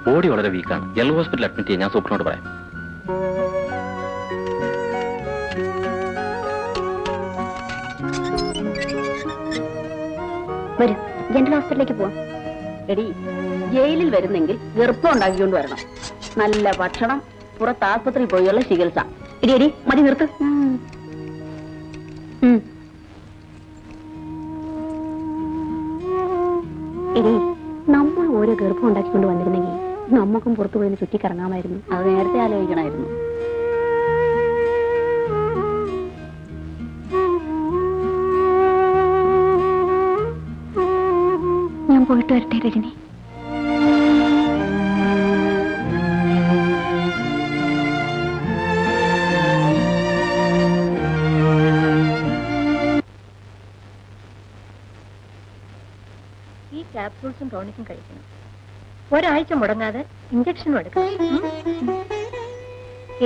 Body വളരെ വീക്കാണ്. General ഹോസ്പിറ്റലിൽ admit ചെയ്യാൻ ഞാൻ സൂപ്പറിനോട് പറയാം. വരും, ജനറൽ ഹോസ്പിറ്റലിലേക്ക് പോവാം. എടി, ജയിലിൽ വരുന്നെങ്കിൽ ഗർഭം ഉണ്ടാക്കിക്കൊണ്ട് വരണം. നല്ല ഭക്ഷണം, പുറത്ത് ആസ്പത്രിയിൽ പോയുള്ള ചികിത്സ. എടി എടി, മതി, നിർത്ത്. എടി, നമ്മൾ ഓരോ ഗർഭം ഉണ്ടാക്കിക്കൊണ്ട് വന്നിരുന്നെങ്കിൽ നമുക്കും പുറത്തു പോയി ചുറ്റിക്കറങ്ങാമായിരുന്നു. അത് നേരത്തെ ആലോചിക്കണമായിരുന്നു. ഞാൻ പോയിട്ട് വരട്ടെ രജനി. ഈ ക്യാപ്സൂൾസും ടോണിക്കും കഴിക്കണം. ഒരാഴ്ച മുടങ്ങാതെ ഇഞ്ചക്ഷനും എടുക്കണം.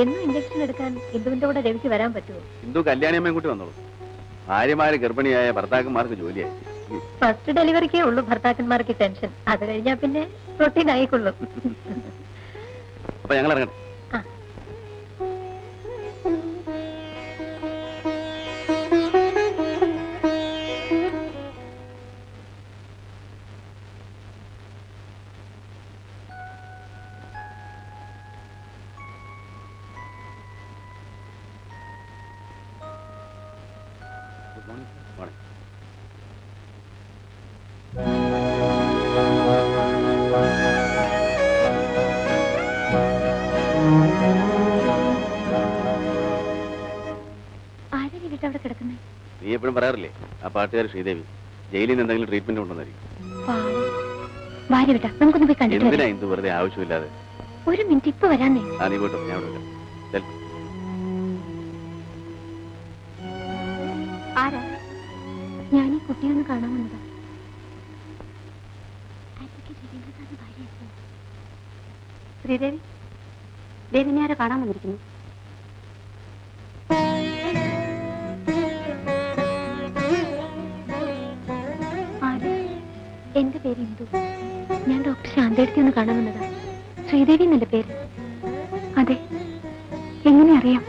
എന്നും ഇഞ്ചക്ഷൻ എടുക്കാൻ ഇന്ദുവിന്റെ കൂടെ രവിക്ക് വരാൻ പറ്റുമോ? ഇന്ദു കല്യാണിയമ്മയും കൂട്ടി വന്നോളൂ. ഭാര്യമാര് ഗർഭിണിയായ ഭർത്താക്കന്മാർക്ക് ജോലിയായി. ഫസ്റ്റ് ഡെലിവറിക്കേ ഉള്ളൂ ഭർത്താക്കന്മാർക്ക് ടെൻഷൻ. അത് കഴിഞ്ഞാൽ പിന്നെ റൊട്ടീൻ ആയിക്കൊള്ളും. അപ്പൊ ഞങ്ങൾ ഇറങ്ങട്ടെ. നീ എപ്പോഴും പറയാറില്ലേ ആ പാട്ടുകാർ ശ്രീദേവി ജയിലിൽ നിന്ന് എന്തെങ്കിലും ട്രീറ്റ്മെന്റ് കൊണ്ടുവന്നായിരിക്കും. എന്തിനാ ഇന്ദു വെറുതെ ആവശ്യമില്ലാതെ? ഒരു മിനിറ്റ്, ഇപ്പൊ വരാന്നേ. നീ പോട്ടോ, ഞാൻ ഇവിടെ. ആരാ? ഞാൻ ഈ കുട്ടിയൊന്ന് കാണാൻ വന്നതാ. ശ്രീദേവി, ദേവിനെ ആരെ കാണാൻ വന്നിരിക്കുന്നു? എന്റെ പേര് ഇന്ദു. ഞാൻ ഡോക്ടർ ശാന്തേടത്തി ഒന്ന് കാണാൻ വന്നതാ. ശ്രീദേവി എന്നല്ലേ പേര്? അതെ. എങ്ങനെ അറിയാം?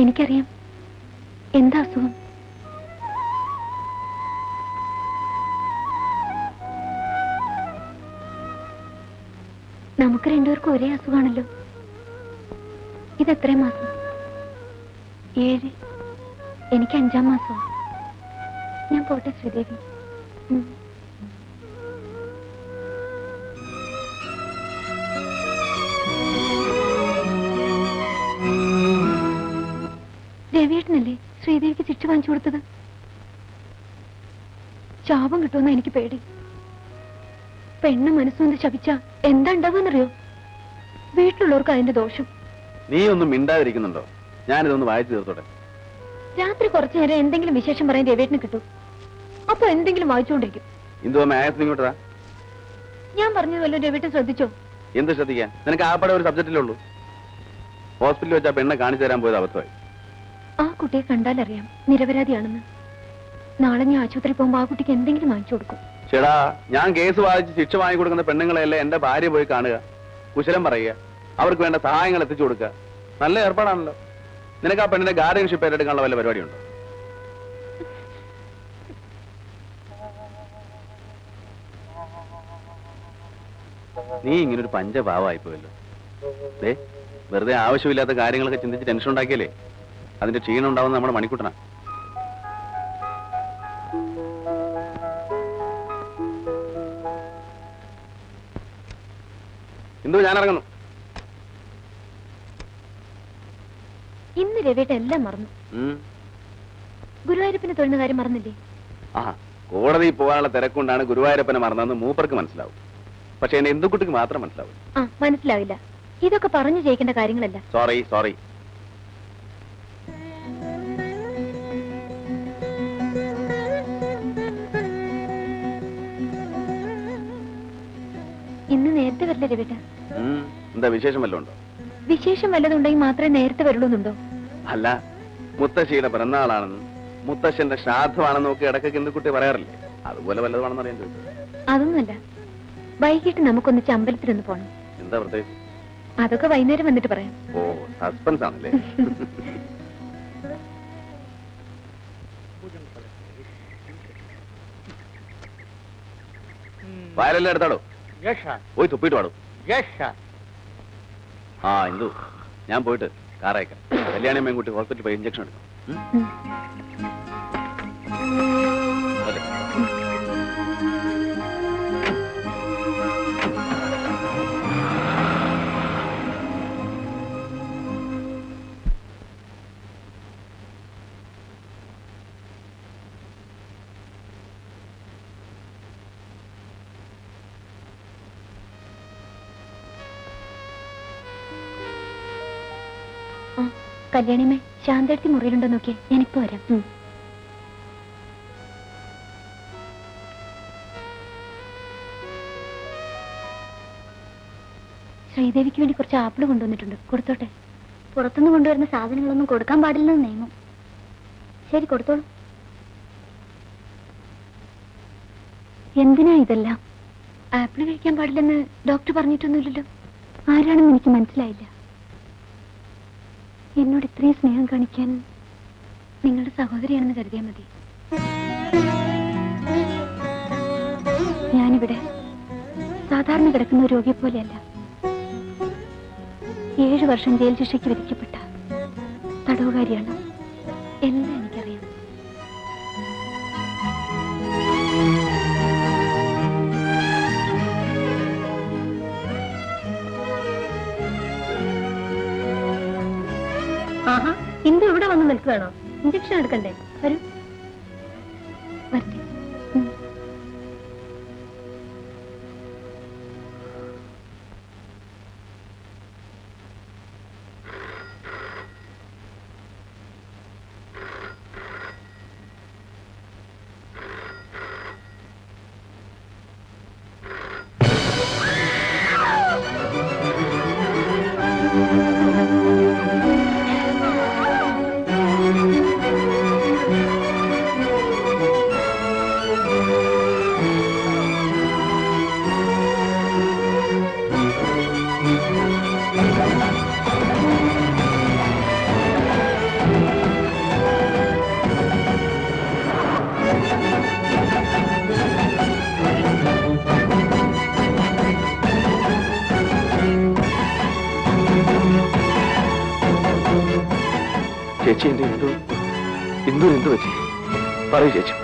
എനിക്കറിയാം. എന്താ അസുഖം? നമുക്ക് രണ്ടുപേർക്കും ഒരേ അസുഖമാണല്ലോ. ഇതെത്രയും മാസം? 7. എനിക്ക് 5-ാം മാസം. ഞാൻ പോട്ടെ ശ്രീദേവി. രവിയേട്ടനല്ലേ ശ്രീദേവിക്ക് ചിട്ട വാങ്ങിച്ചു കൊടുത്തത്? ശാപം കിട്ടുമെന്ന എനിക്ക് പേടി. പെണ്ണ് മനസ്സുകൊണ്ട് ശപിച്ച എന്താ ഉണ്ടാവുമെന്നറിയോ? വീട്ടിലുള്ളവർക്ക് അതിന്റെ ദോഷം. നീ ഒന്നും മിണ്ടാതിരിക്കുന്നുണ്ടോ? ഞാനിതൊന്ന് വായിച്ചു തീർത്തോട്ടെ. രാത്രി കുറച്ചു നേരം എന്തെങ്കിലും വിശേഷം പറയാൻ രവിയേട്ടന് കിട്ടും. അപ്പൊ എന്തെങ്കിലും വായിച്ചുകൊണ്ടിരിക്കും. ഇങ്ങോട്ടാ. ഞാൻ പറഞ്ഞതുവല്ലോ രവിയേട്ടൻ ശ്രദ്ധിച്ചോ? എന്ത് ശ്രദ്ധിക്കാൻ? നിനക്ക് ആപ്പടെ ഒരു സബ്ജക്റ്റിലേ ഉള്ളൂ. ഹോസ്പിറ്റലിൽ വെച്ചാ പെണ്ണെ കാണിച്ചു തരാൻ പോയത് അബദ്ധമായി. ആ കുട്ടിയെ കണ്ടാലറിയാം നിരപരാധിയാണെന്ന്. നാളെ ഞാൻ ആശുപത്രി പോകുമ്പോ ആ കുട്ടിക്ക് എന്തെങ്കിലും വാങ്ങിച്ചു കൊടുക്കും. ചേടാ, ഞാൻ കേസ് വാദിച്ച് ശിക്ഷ വാങ്ങി കൊടുക്കുന്ന പെണ്ണുങ്ങളെയല്ലേ എന്റെ ഭാര്യ പോയി കാണുക, കുശലം പറയുക, അവർക്ക് വേണ്ട സഹായങ്ങൾ എത്തിച്ചു കൊടുക്കുക. നല്ല ഏർപ്പാടാണല്ലോ. നിനക്ക് ആ പെണ്ണിന്റെ ഗാർഡിയൻഷിപ്പ് ഏറ്റെടുക്കാനുള്ള വല്ല പരിപാടിയുണ്ടോ? നീ ഇങ്ങനൊരു പഞ്ചഭാവമായിപ്പോയല്ലോ. വെറുതെ ആവശ്യമില്ലാത്ത കാര്യങ്ങളൊക്കെ ചിന്തിച്ച് ടെൻഷൻ ഉണ്ടാക്കിയല്ലേ അതിന്റെ ക്ഷീണം ഉണ്ടാവുന്ന നമ്മുടെ മണിക്കൂട്ടനാ. ഇന്ദു, ഞാൻ ഇറങ്ങുന്നു. ഇന്ന് രവിയേട്ടൻ എല്ലാം മറന്നു. ഗുരുവായൂരപ്പനെ തൊഴുന്ന കാര്യം മറന്നില്ലേ? കോടതിയിൽ പോകാനുള്ള തിരക്കൊണ്ടാണ് ഗുരുവായൂരപ്പനെ മറന്നതെന്ന് മൂപ്പർക്ക് മനസ്സിലാവും. പക്ഷെ എന്നെ ഇന്ദുക്കുട്ടിക്ക് മാത്രം മനസ്സിലാവും. മനസ്സിലാവില്ല. ഇതൊക്കെ പറഞ്ഞു ജയിക്കേണ്ട കാര്യങ്ങളല്ല. സോറി. ഇന്ന് നേരത്തെ വരില്ല രവിയേട്ട? എന്താ വിശേഷം വല്ലതും ഉണ്ടോ? വിശേഷം വല്ലതുണ്ടെങ്കിൽ മാത്രമേ നേരത്തെ വരുള്ളൂന്നുണ്ടോ? അല്ല, മുത്തശ്ശിയുടെ പിറന്നാളാണെന്നും മുത്തശ്ശന്റെ ശ്രാദ്ധമാണെന്നും ഒക്കെ ഇടയ്ക്കൊക്കെ ഇന്ദുക്കുട്ടി പറയാറില്ലേ? അതുപോലെ വല്ലതുമാണെന്ന് അറിയാൻ ചോദിച്ചത്. അതൊന്നുമല്ല. വൈകിട്ട് നമുക്കൊന്നിച്ച് അമ്പലത്തിലൊന്ന് പോണം. എന്താ എന്താ പ്രത്യേകിച്ച്? അതൊക്കെ വൈകുന്നേരം വന്നിട്ട് പറയാം. ഓ, സസ്പെൻസ് ആണല്ലേ. വയറെല്ലാം എടുത്താടോ, പോയി തുപ്പിട്ട് പാടോ. ആ ഇന്ദു, ഞാൻ പോയിട്ട് കാറയക്കാം. കല്യാണിയമ്മയും കൂട്ടി ഹോസ്പിറ്റലിൽ പോയി ഇഞ്ചക്ഷൻ എടുക്കാം. അതെ. കല്യാണിമേ, ശാന്തടുത്തി മുറിയിലുണ്ടോ നോക്കിയേ, ഞാനിപ്പോ വരാം. ശ്രീദേവിക്ക് വേണ്ടി കുറച്ച് ആപ്പിള് കൊണ്ടുവന്നിട്ടുണ്ട്, കൊടുത്തോട്ടെ. പുറത്തുനിന്ന് കൊണ്ടുവരുന്ന സാധനങ്ങളൊന്നും കൊടുക്കാൻ പാടില്ലെന്ന് നിയമം. ശരി, കൊടുത്തോളൂ. എന്തിനാ ഇതെല്ലാം? ആപ്പിള് കഴിക്കാൻ പാടില്ലെന്ന് ഡോക്ടർ പറഞ്ഞിട്ടൊന്നുമില്ലല്ലോ. ആരാണെന്ന് എനിക്ക് മനസ്സിലായില്ല. എന്നോട് ഇത്രയും സ്നേഹം കാണിക്കാൻ നിങ്ങളുടെ സഹോദരിയാണെന്ന് കരുതിയാൽ മതി. ഞാനിവിടെ സാധാരണ കിടക്കുന്ന ഒരു രോഗിയെ പോലെയല്ല. 7 വർഷം ജയിൽ ശിക്ഷയ്ക്ക് വിധിക്കപ്പെട്ട തടവുകാരിയാണ്. എല്ലാം എനിക്കറിയാം. ആഹാ, ഇന്ദു ഇവിടെ വന്ന് നിൽക്കുകയാണോ? ഇഞ്ചക്ഷൻ എടുക്കണ്ടേ? വരൂ, വരട്ടെ. ചേച്ചി, എന്റെ ഇന്ദു എന്തു പറ്റി? പറയൂ ചേച്ചി.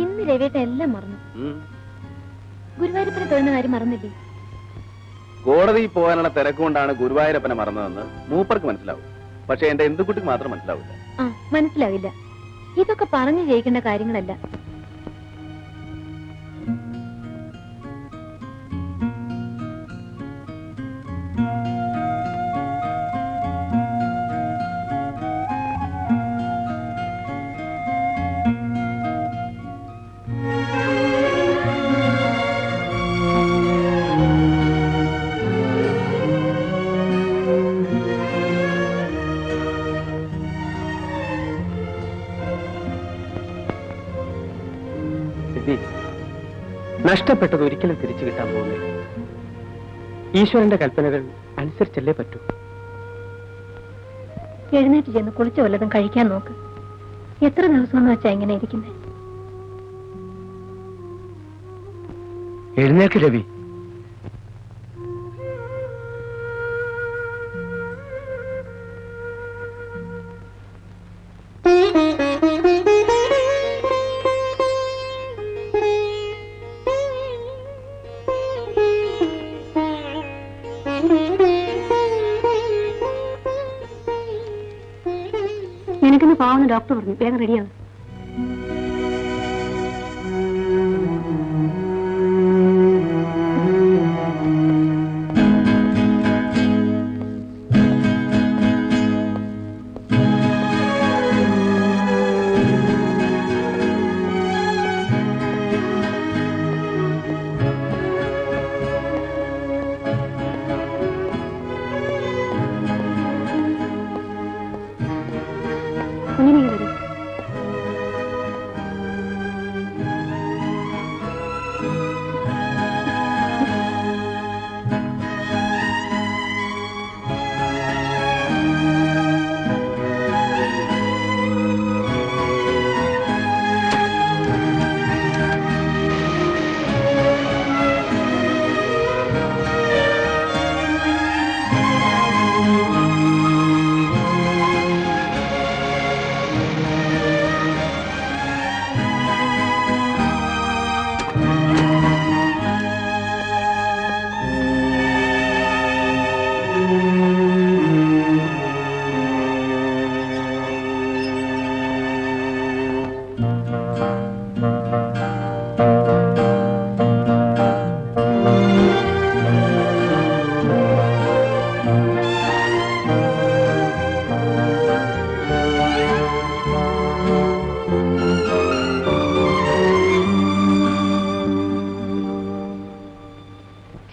ഇന്ന് രവിയേട്ട എല്ലാം മറന്നു. ഗുരുവായൂരപ്പനെ തൊഴുന്ന കാര്യം മറന്നില്ലേ? കോടതിയിൽ പോകാനുള്ള തിരക്കുകൊണ്ടാണ് ഗുരുവായൂരപ്പനെ മറന്നതെന്ന് മൂപ്പർക്ക് മനസ്സിലാവും. പക്ഷെ എന്റെ എന്തുകുട്ടിക്ക് മാത്രം മനസ്സിലാവില്ല. മനസ്സിലാവില്ല. ഇതൊക്കെ പറഞ്ഞു ജയിക്കേണ്ട കാര്യങ്ങളല്ല. നഷ്ടപ്പെട്ടത് ഒരിക്കലും തിരിച്ചു കിട്ടാൻ പോകുന്നില്ല. ഈശ്വരന്റെ കൽപ്പനകൾ അനുസരിച്ചല്ലേ പറ്റൂ. എഴുന്നേറ്റ് ചെന്ന് കുളിച്ച വല്ലതും കഴിക്കാൻ നോക്ക്. എത്ര ദിവസമെന്ന് വെച്ചാ ഇങ്ങനെ ഇരിക്കുന്നേ? എഴുന്നേക്ക് രവി. വേഗം റെഡിയാവും. കുഞ്ഞിനെ വരും.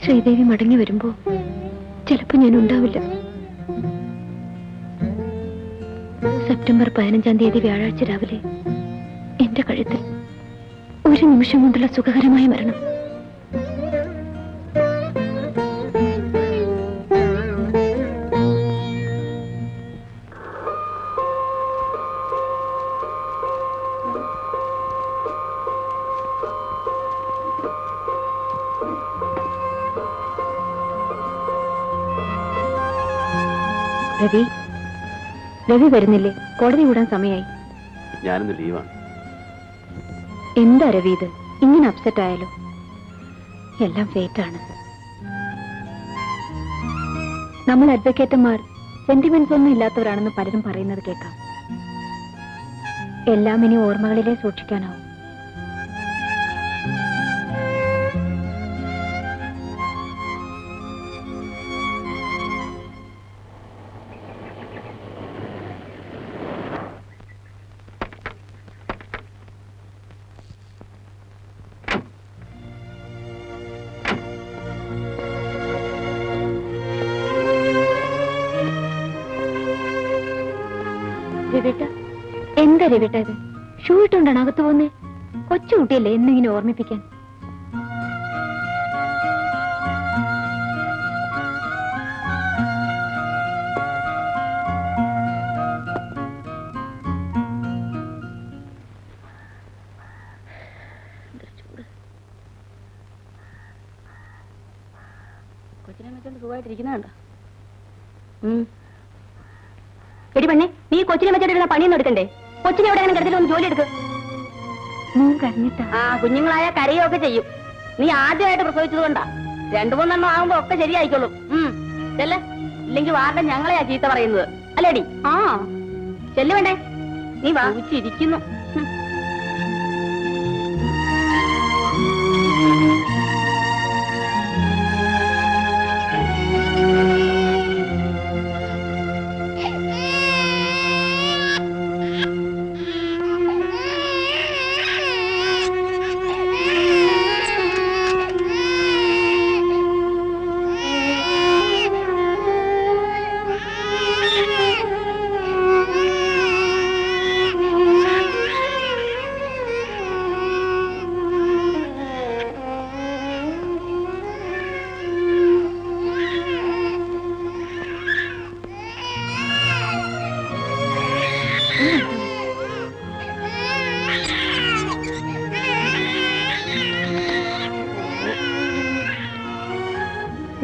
ശ്രീദേവി മടങ്ങി വരുമ്പോ ചിലപ്പോ ഞാൻ ഉണ്ടാവില്ല. സെപ്റ്റംബർ 15-ാം തീയതി വ്യാഴാഴ്ച രാവിലെ എന്റെ കഴുത്തിൽ ഒരു നിമിഷം കൊണ്ടുള്ള സുഖകരമായ മരണം. രവി രവി വരുന്നില്ലേ? കോടതി കൂടാൻ സമയമായി. ഞാനിന്ന് ലീവാണ്. എന്താ രവി ഇത് ഇങ്ങനെ അപ്സെറ്റ് ആയാലോ? എല്ലാം ഫേറ്റാണ്. നമ്മൾ അഡ്വക്കേറ്റന്മാർ സെന്റിമെന്റ്സ് ഒന്നും ഇല്ലാത്തവരാണെന്ന് പലരും പറയുന്നത് കേൾക്കാം. എല്ലാം ഇനി ഓർമ്മകളിലേ സൂക്ഷിക്കാനാവും. എന്താ രവിട്ട ഇത്? ഷൂ ഇട്ടുകൊണ്ടാണ് അകത്ത് പോന്നേ? കൊച്ചുകുട്ടിയല്ലേ എന്നിങ്ങനെ ഓർമ്മിപ്പിക്കാൻ. കൊച്ചിനെ വെച്ചോണ്ട് സുഖമായിട്ടിരിക്കുന്നുണ്ടോ? എടി പെണ്ണെ, നീ കൊച്ചിനെ വെച്ചിട്ട് പണിയൊന്നും എടുക്കണ്ടേ? കൊച്ചിനെ എവിടെ കിടത്തിട്ട് ഒന്ന് ജോലി എടുക്കും. കുഞ്ഞുങ്ങളായ കരയൊക്കെ ചെയ്യും. നീ ആദ്യമായിട്ട് പ്രസവിച്ചത് കൊണ്ടാ. 2-3 ആകുമ്പോ ഒക്കെ ശരിയായിക്കോളും. ചെല്ലേ, ഇല്ലെങ്കിൽ വാർഡൻ ഞങ്ങളെയാ ചീത്ത പറയുന്നത് അല്ലേടി? ആ ചെല്ലു വേണ്ടേ? നീ വാങ്ങിച്ചിരിക്കുന്നു.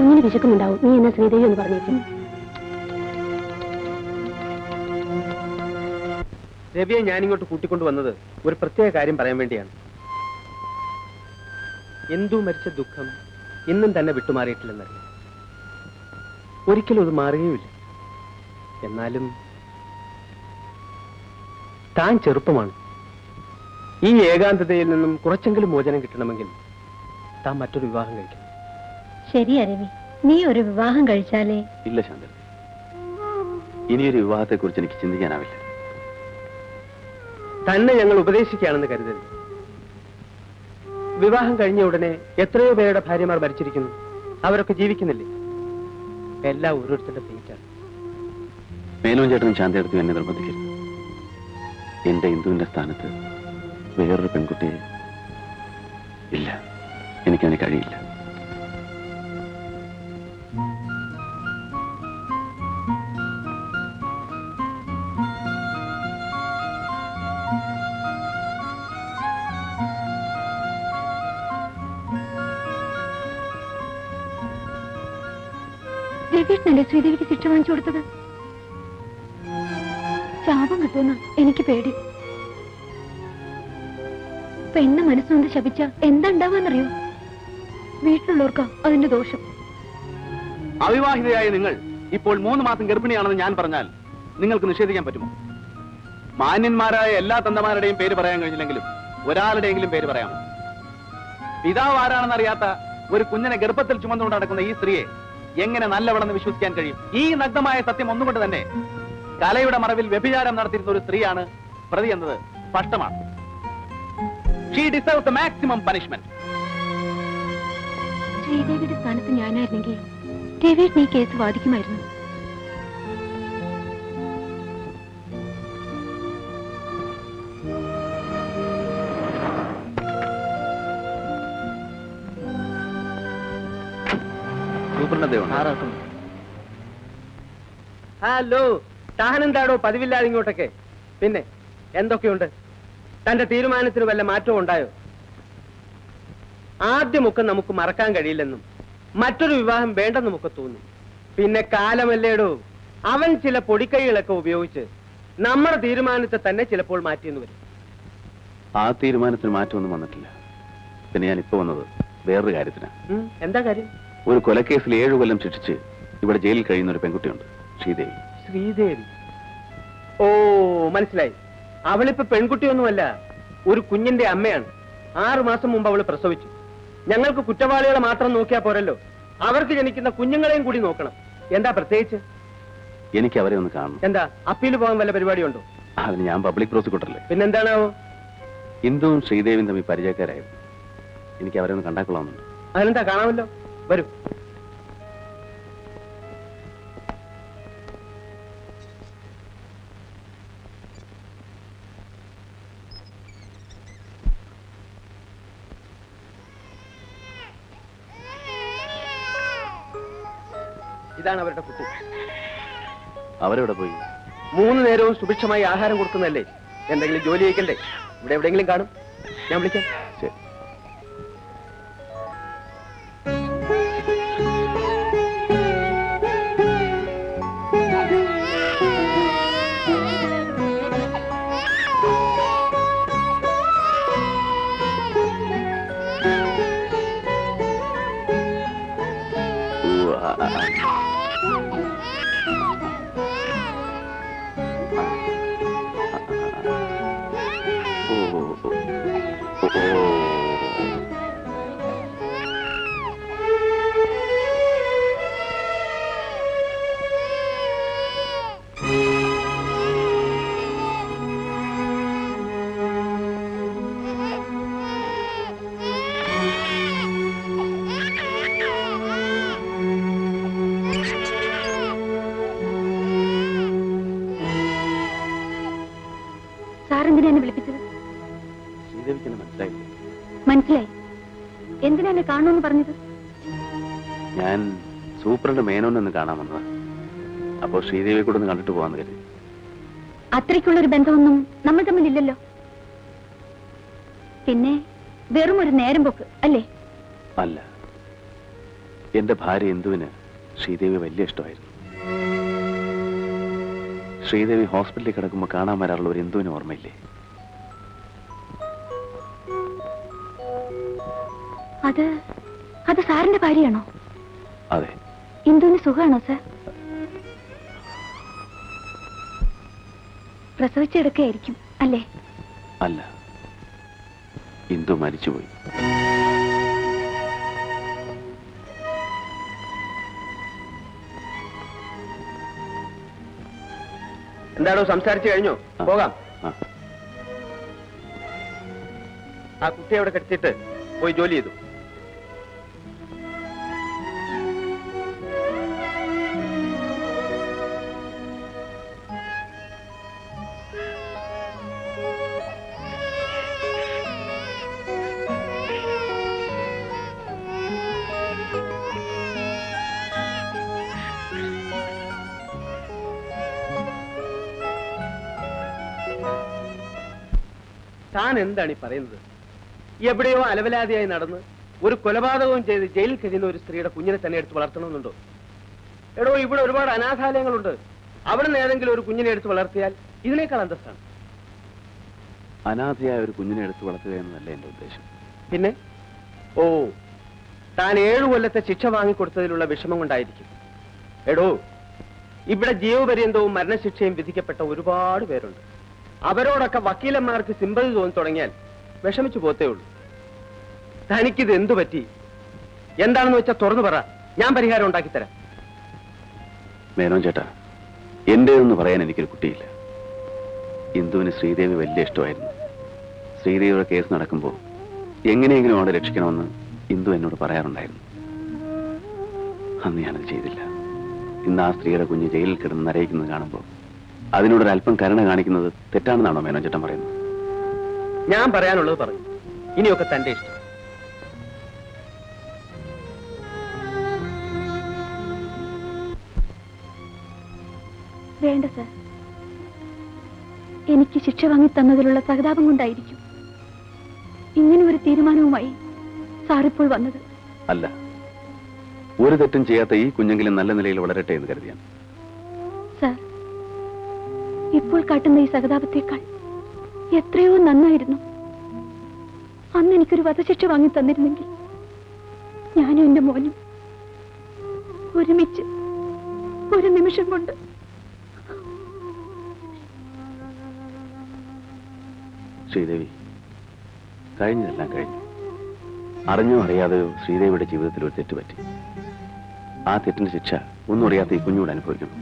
കുഞ്ഞിന് വിശക്കുന്നുണ്ടാവും. നീ എന്നാ ശ്രീദേവി എന്ന് പറഞ്ഞേക്കും. രവിയെ ഞാനിങ്ങോട്ട് കൂട്ടിക്കൊണ്ടു വന്നത് ഒരു പ്രത്യേക കാര്യം പറയാൻ വേണ്ടിയാണ്. എന്തു മരിച്ച ദുഃഖം ഇന്നും തന്നെ വിട്ടുമാറിയിട്ടില്ലെന്നറിയാം. ഒരിക്കലും അത് മാറുകയുമില്ല. എന്നാലും താൻ ചെറുപ്പമാണ്. ഈ ഏകാന്തതയിൽ നിന്നും കുറച്ചെങ്കിലും മോചനം കിട്ടണമെങ്കിൽ താൻ മറ്റൊരു വിവാഹം കഴിക്കണം. ശരിയാ രവി, നീ ഒരു വിവാഹം കഴിച്ചാലേ. ഇല്ല ശാന്തൻ, ഇനിയൊരു വിവാഹത്തെ കുറിച്ച് എനിക്ക് ചിന്തിക്കാനാവില്ല. തന്നെ ഞങ്ങൾ ഉപദേശിക്കുകയാണെന്ന് കരുതരുത്. വിവാഹം കഴിഞ്ഞ ഉടനെ എത്രയോ പേരുടെ ഭാര്യമാർ മരിച്ചിരിക്കുന്നു. അവരൊക്കെ ജീവിക്കുന്നില്ലേ? എല്ലാം ഓരോരുത്തരുടെ ഫേറ്റാണ്. മേനോൻ ചേട്ടനും ശാന്തയെടുത്തും എന്നെ നിർബന്ധിക്കരുത്. എന്റെ ഇന്ദുവിന്റെ സ്ഥാനത്ത് വേറൊരു പെൺകുട്ടിയെ ഇല്ല, എനിക്കതിന് കഴിയില്ല. രവീഷ്ണല്ലേ ശ്രീദേവിക്ക് ശിക്ഷ വാങ്ങിച്ചു കൊടുത്തത്? ശാപം കിട്ടുമെന്ന് എനിക്ക് പേടി. പെണ്ണ് മനസ്സുകൊണ്ട് ശപിച്ച എന്താ ഉണ്ടാവാന്നറിയോ? വീട്ടിലുള്ളവർക്കാ അതിന്റെ ദോഷം. അവിവാഹിതയായ നിങ്ങൾ ഇപ്പോൾ 3 മാസം ഗർഭിണിയാണെന്ന് ഞാൻ പറഞ്ഞാൽ നിങ്ങൾക്ക് നിഷേധിക്കാൻ പറ്റുമോ? മാന്യന്മാരായ എല്ലാ തന്തമാരുടെയും പേര് പറയാൻ കഴിഞ്ഞില്ലെങ്കിലും ഒരാളുടെയെങ്കിലും പേര് പറയാമോ? പിതാവ് ആരാണെന്നറിയാത്ത ഒരു കുഞ്ഞിനെ ഗർഭത്തിൽ ചുമന്നുകൊണ്ട് നടക്കുന്ന ഈ സ്ത്രീയെ എങ്ങനെ നല്ലവളെന്ന് വിശ്വസിക്കാൻ കഴിയും? ഈ നഗ്നമായ സത്യം ഒന്നുകൊണ്ട് തന്നെ കലയുടെ മറവിൽ വ്യഭിചാരം നടത്തിയിരുന്ന ഒരു സ്ത്രീയാണ് പ്രതി എന്നത് സ്പഷ്ടമാണ്. She deserves the maximum punishment. ശ്രീദേവിയുടെ സ്ഥാനത്ത് ഞാനായിരുന്നെങ്കിൽ രവീഷ്ണ ഈ കേസ് വാദിക്കുമായിരുന്നു. ഹലോ, താനെന്താടോ പതിവില്ലാതെ ഇങ്ങോട്ടൊക്കെ? പിന്നെ എന്തൊക്കെയുണ്ട്? തന്റെ തീരുമാനത്തിന് വല്ല മാറ്റവും ഉണ്ടായോ? ആദ്യമൊക്കെ നമുക്ക് മറക്കാൻ കഴിയില്ലെന്നും മറ്റൊരു വിവാഹം വേണ്ടെന്നുമൊക്കെ തോന്നും. പിന്നെ കാലമല്ലേടോ, അവൻ ചില പൊടിക്കൈകളൊക്കെ ഉപയോഗിച്ച് നമ്മുടെ തീരുമാനത്തെ തന്നെ ചിലപ്പോൾ മാറ്റിയെന്ന് വരും. ആ തീരുമാനത്തിന് മാറ്റമൊന്നും വന്നിട്ടില്ല. പിന്നെ ഞാൻ ഇപ്പൊ വന്നത് വേറൊരു കാര്യത്തിനാണ്. എന്താ കാര്യം? ഒരു കൊലക്കേസിൽ 7 കൊല്ലം ശിക്ഷിച്ച് ഇവിടെ ജയിലിൽ കഴിയുന്ന ഒരു പെൺകുട്ടിയുണ്ട്, ശ്രീദേവി. ശ്രീദേവി? ഓ, മനസ്സിലായി. അവളിപ്പോ പെൺകുട്ടിയൊന്നുമല്ല, ഒരു കുഞ്ഞിന്റെ അമ്മയാണ്. 6 മാസം മുമ്പ് അവള് പ്രസവിച്ചു. ഞങ്ങൾക്ക് കുറ്റവാളികളെ മാത്രം നോക്കിയാൽ പോരല്ലോ, അവർക്ക് ജനിക്കുന്ന കുഞ്ഞുങ്ങളെയും കൂടി നോക്കണം. എന്താ പ്രത്യേകിച്ച്? എനിക്ക് അവരെ ഒന്ന് കാണണം. എന്താ അപ്പീൽ പോകാൻ വല്ല പരിപാടിയുണ്ടോ? അതിന് ഞാൻ പബ്ലിക് പ്രോസിക്യൂട്ടറല്ലേ. പിന്നെന്താണാവോ? ഇന്ദുവും ശ്രീദേവിയും തമ്മിൽ പരിചയക്കാരായിരുന്നു. എനിക്ക് അവരെ ഒന്ന് കണ്ടാക്കൊള്ളാമെന്നുണ്ട്. അതിനെന്താ, കാണാമല്ലോ. വരൂ. ഇതാണ് അവരുടെ കുട്ടി. അവരെവിടെ പോയി? 3 നേരവും സുഭിക്ഷമായി ആഹാരം കൊടുക്കുന്നതല്ലേ? എന്തെങ്കിലും ജോലി ചെയ്യിക്കണ്ടേ? ഇവിടെ എവിടെയെങ്കിലും കാണും. ഞാൻ വിളിക്കാം. ശരി. സാറെന്തിനാ എന്നെ വിളിപ്പിച്ചത്? ശ്രീദേവിക്ക് മനസ്സിലായില്ലേ? മനസ്സിലായി. എന്തിനാ എന്നെ കാണുമെന്ന് പറഞ്ഞത്? ഞാൻ സൂപ്രണ്ട് മേനോനൊന്ന് കാണാൻ വന്നതാ. അപ്പോ ശ്രീദേവിയെ കൂടെ ഒന്ന് കണ്ടിട്ട് പോവാന്ന് കരുതി. അത്രയ്ക്കുള്ളൊരു ബന്ധമൊന്നും നമ്മൾ തമ്മിലില്ലല്ലോ. പിന്നെ വെറും ഒരു നേരം പോക്ക് അല്ലേ? അല്ല, എന്റെ ഭാര്യ ഇന്ദുവിന് ശ്രീദേവി വലിയ ഇഷ്ടമായിരുന്നു. ശ്രീദേവി ഹോസ്പിറ്റലിൽ കിടക്കുമ്പോൾ കാണാൻ വരാറുള്ള ഒരു ഇന്ദുവിന് ഓർമ്മയില്ലേ? അത് സാറിന്റെ ഭാര്യയാണോ? അതെ. ഇന്ദുവിന് സുഖമാണോ സാർ? പ്രസവിച്ചെടുക്കുകയായിരിക്കും. അല്ലേ? അല്ല, ഇന്ദു മരിച്ചുപോയി. എന്താണോ സംസാരിച്ചു കഴിഞ്ഞോ? പോകാം. ആ കുട്ടിയെ അവിടെ കെട്ടിയിട്ട് പോയി ജോലി ചെയ്തു. താൻ എന്താണ് ഈ പറയുന്നത്? എവിടെയോ അലവലാതിയായി നടന്ന് ഒരു കൊലപാതകവും ചെയ്ത് ജയിലിൽ കഴിയുന്ന ഒരു സ്ത്രീയുടെ കുഞ്ഞിനെ തന്നെ എടുത്ത് വളർത്തണമെന്നുണ്ടോ? എടോ, ഇവിടെ ഒരുപാട് അനാഥാലയങ്ങളുണ്ട്. അവിടെ നിന്ന് ഏതെങ്കിലും ഒരു കുഞ്ഞിനെ എടുത്ത് വളർത്തിയാൽ ഇതിനേക്കാൾ അന്തസ്സാണ്. അനാഥയായ ഒരു കുഞ്ഞിനെ എടുത്ത് വളർത്തുക എന്നല്ല എന്റെ ഉദ്ദേശം. പിന്നെ? ഓ, താൻ 7 കൊല്ലത്തെ ശിക്ഷ വാങ്ങിക്കൊടുത്തതിലുള്ള വിഷമം കൊണ്ടായിരിക്കും. എടോ, ഇവിടെ ജീവപര്യന്തവും മരണശിക്ഷയും വിധിക്കപ്പെട്ട ഒരുപാട് പേരുണ്ട്. അവരോടൊക്കെ വക്കീലന്മാർക്ക് സിമ്പതി തോന്നി തുടങ്ങിയാൽ വിഷമിച്ചു പോത്തേ ഉള്ളൂ. തനിക്കിത് എന്തു പറ്റി? എന്താണെന്ന് വെച്ചാൽ തുറന്നു പറ, ഞാൻ പരിഹാരം ഉണ്ടാക്കിത്തരാം. മേനോൻ ചേട്ടാ, എന്റേതെന്ന് പറയാൻ എനിക്കൊരു കുട്ടിയില്ല. ഇന്ദുവിന് ശ്രീദേവി വലിയ ഇഷ്ടമായിരുന്നു. ശ്രീദേവിയുടെ കേസ് നടക്കുമ്പോൾ എങ്ങനെയെങ്കിലും അവളെ രക്ഷിക്കണമെന്ന് ഇന്ദു എന്നോട് പറയാറുണ്ടായിരുന്നു. അന്ന് ഞാനത് ചെയ്തില്ല. ഇന്ന് ആ സ്ത്രീയുടെ കുഞ്ഞ് ജയിലിൽ കിടന്ന് നരയിക്കുന്നത് കാണുമ്പോൾ അതിനോടൊരല്പം കരുണ കാണിക്കുന്നത് തെറ്റാണെന്നാണോ മേനോൻ ചേട്ടൻ പറയുന്നത്? ഞാൻ പറയാനുള്ളത് പറഞ്ഞു. ഇനിയൊക്കെ തന്റെ ഇഷ്ടം. വേണ്ട സർ, എനിക്ക് ശിക്ഷ വാങ്ങി തന്നതിലുള്ള സഹതാപം കൊണ്ടായിരിക്കും ഇങ്ങനെ ഒരു തീരുമാനവുമായി സാറിപ്പോൾ വന്നത്. അല്ല, ഒരു തെറ്റും ചെയ്യാത്ത ഈ കുഞ്ഞെങ്കിലും നല്ല നിലയിൽ വളരട്ടെ എന്ന് കരുതിയാണ്. സർ, ഇപ്പോൾ കാട്ടുന്ന ഈ സഹതാപത്തേക്കാൾ എത്രയോ നന്നായിരുന്നു അന്ന് എനിക്കൊരു വധശിക്ഷ വാങ്ങി തന്നിരുന്നെങ്കിൽ ഞാനും എന്റെ മോനും ഒരുമിച്ച് ഒരു നിമിഷം കൊണ്ട്. ശ്രീദേവി, കഴിഞ്ഞതെല്ലാം കഴിഞ്ഞു. അറിഞ്ഞോ അറിയാതെയോ ശ്രീദേവിയുടെ ജീവിതത്തിൽ ഒരു തെറ്റ് പറ്റി. ആ തെറ്റിന്റെ ശിക്ഷ ഒന്നും അറിയാത്ത ഈ കുഞ്ഞുകൂടെ അനുഭവിക്കുന്നു.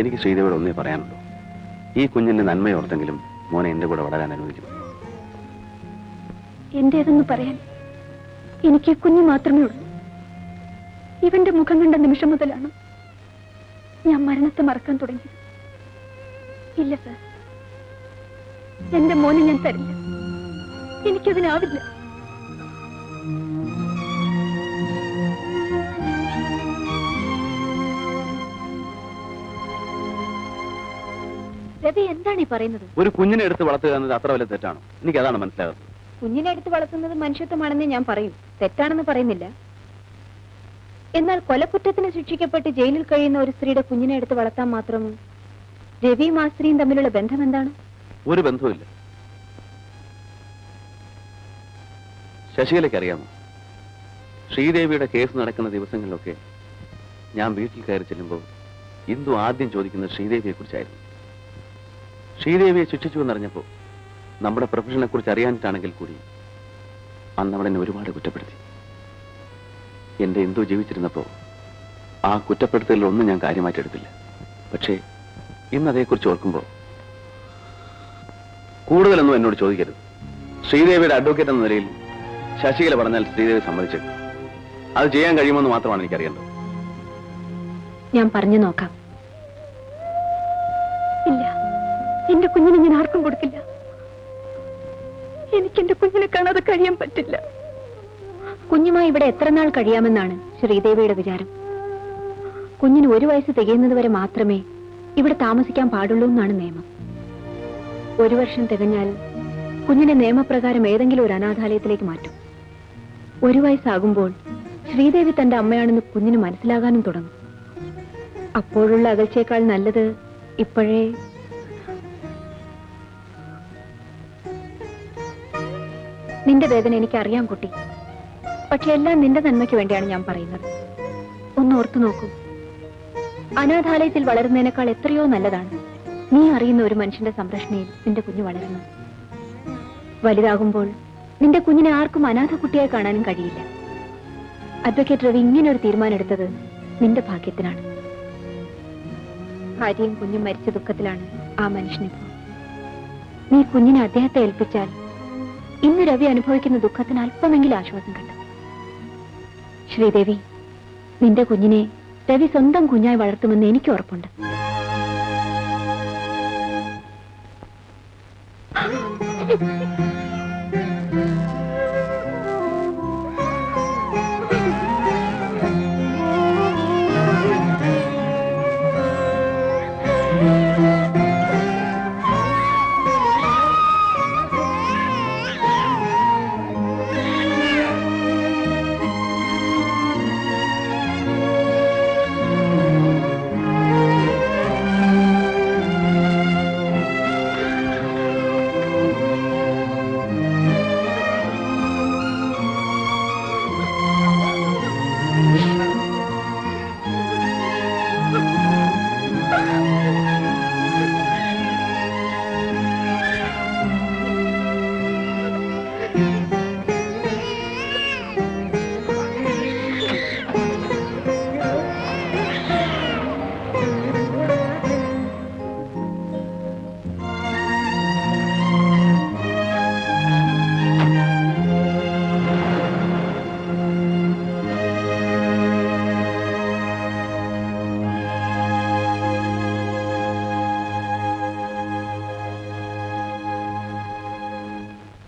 എനിക്ക് ശ്രീദേവിയോട് ഒന്നേ പറയാനുള്ളൂ, ഈ കുഞ്ഞിന്റെ നന്മയോർത്തെങ്കിലും മോനെ എന്റെ കൂടെ വളരാൻ അനുവദിക്കുന്നു. എന്റേതെന്ന് പറയാൻ എനിക്ക് കുഞ്ഞു മാത്രമേ ഉള്ളൂ. ഇവന്റെ മുഖം കണ്ട നിമിഷം മുതലാണ് ഞാൻ മരണത്തെ മറക്കാൻ തുടങ്ങിയത്. ഇല്ല സർ, എന്റെ മോനെ ഞാൻ തരില്ല. എനിക്കതിനാവില്ല. രവി, എന്താണ് ഈ പറയുന്നത്? ഒരു കുഞ്ഞിനെ എടുത്ത് വളർത്തുക എന്നത് അത്ര വലിയ തെറ്റാണോ? എനിക്ക് അതാണ് മനസ്സിലാകുന്നത്. കുഞ്ഞിനെ എടുത്ത് വളർത്തുന്നത് മനുഷ്യത്വമാണെന്ന് ഞാൻ പറയും, തെറ്റാണെന്ന് പറയുന്നില്ല. എന്നാൽ കൊലക്കുറ്റത്തിന് ശിക്ഷിക്കപ്പെട്ട് ജയിലിൽ കഴിയുന്ന ഒരു സ്ത്രീയുടെ കുഞ്ഞിനെ എടുത്ത് വളർത്താൻ മാത്രം രവിയും ആ സ്ത്രീയും തമ്മിലുള്ള ബന്ധം എന്താണ്? ഒരു ബന്ധവുമില്ല. ശശികലയ്ക്ക് അറിയാമോ, ശ്രീദേവിയുടെ കേസ് നടക്കുന്ന ദിവസങ്ങളിലൊക്കെ ഞാൻ വീട്ടിൽ കയറി ചെല്ലുമ്പോൾ ഇന്ദു ആദ്യം ചോദിക്കുന്നത് ശ്രീദേവിയെ കുറിച്ചായിരുന്നു. ശ്രീദേവിയെ ശിക്ഷിച്ചു എന്നറിഞ്ഞപ്പോൾ നമ്മുടെ പ്രൊഫഷനെ കുറിച്ച് അറിയാനിട്ടാണെങ്കിൽ കൂടി അന്ന് അവളെന്നെ ഒരുപാട് കുറ്റപ്പെടുത്തി. എന്റെ ഇന്ദു ജീവിച്ചിരുന്നപ്പോൾ ആ കുറ്റപ്പെടുത്തലിലൊന്നും ഞാൻ കാര്യമായിട്ടെടുത്തില്ല. പക്ഷേ ഇന്ന് അതേക്കുറിച്ച് ഓർക്കുമ്പോൾ കൂടുതലൊന്നും എന്നോട് ചോദിക്കരുത്. ശ്രീദേവിയുടെ അഡ്വക്കേറ്റ് എന്ന നിലയിൽ ശശികല പറഞ്ഞാൽ ശ്രീദേവി സമ്മതിച്ചേക്കും. അത് ചെയ്യാൻ കഴിയുമെന്ന് മാത്രമാണ് എനിക്കറിയേണ്ടത്. ഞാൻ പറഞ്ഞു നോക്കാം. ഇല്ല, എന്റെ കുഞ്ഞിനെ ഞാൻ ആർക്കും കൊടുക്കില്ല. എനിക്ക് എന്റെ കുഞ്ഞിനെ കാണാതെ കഴിയാൻ പറ്റില്ല. കുഞ്ഞുമായി ഇവിടെ എത്ര നാൾ കഴിയാമെന്നാണ് ശ്രീദേവിയുടെ വിചാരം? കുഞ്ഞിന് 1 വയസ്സ് തികയുന്നത് വരെ മാത്രമേ ഇവിടെ താമസിക്കാൻ പാടുള്ളൂ എന്നാണ് നിയമം. 1 വർഷം തികഞ്ഞാൽ കുഞ്ഞിനെ നിയമപ്രകാരം ഏതെങ്കിലും ഒരു അനാഥാലയത്തിലേക്ക് മാറ്റും. 1 വയസ്സാകുമ്പോൾ ശ്രീദേവി തന്റെ അമ്മയാണെന്ന് കുഞ്ഞിന് മനസ്സിലാകാനും തുടങ്ങും. അപ്പോഴുള്ള അകൽച്ചയേക്കാൾ നല്ലത് ഇപ്പോഴേ. നിന്റെ വേദന എനിക്കറിയാം കുട്ടി, പക്ഷെ എല്ലാം നിന്റെ നന്മയ്ക്ക് വേണ്ടിയാണ് ഞാൻ പറയുന്നത്. ഒന്ന് ഓർത്തു നോക്കൂ, അനാഥാലയത്തിൽ വളരുന്നതിനേക്കാൾ എത്രയോ നല്ലതാണ് നീ അറിയുന്ന ഒരു മനുഷ്യന്റെ സംരക്ഷണയിൽ നിന്റെ കുഞ്ഞ് വളരുന്നു. വലുതാകുമ്പോൾ നിന്റെ കുഞ്ഞിനെ ആർക്കും അനാഥ കുട്ടിയായി കാണാനും കഴിയില്ല. അഡ്വക്കേറ്റ് രവി ഇങ്ങനെ ഒരു തീരുമാനം എടുത്തത് നിന്റെ ഭാഗ്യത്തിനാണ്. ഭാര്യയും കുഞ്ഞും മരിച്ച ദുഃഖത്തിലാണ് ആ മനുഷ്യനിപ്പോൾ. നീ കുഞ്ഞിനെ അദ്ദേഹത്തെ ഏൽപ്പിച്ചാൽ ഇന്ന് രവി അനുഭവിക്കുന്ന ദുഃഖത്തിന് അല്പമെങ്കിലും ആശ്വാസം കിട്ടും. ശ്രീദേവി, നിന്റെ കുഞ്ഞിനെ രവി സ്വന്തം കുഞ്ഞായി വളർത്തുമെന്ന് എനിക്ക് ഉറപ്പുണ്ട്.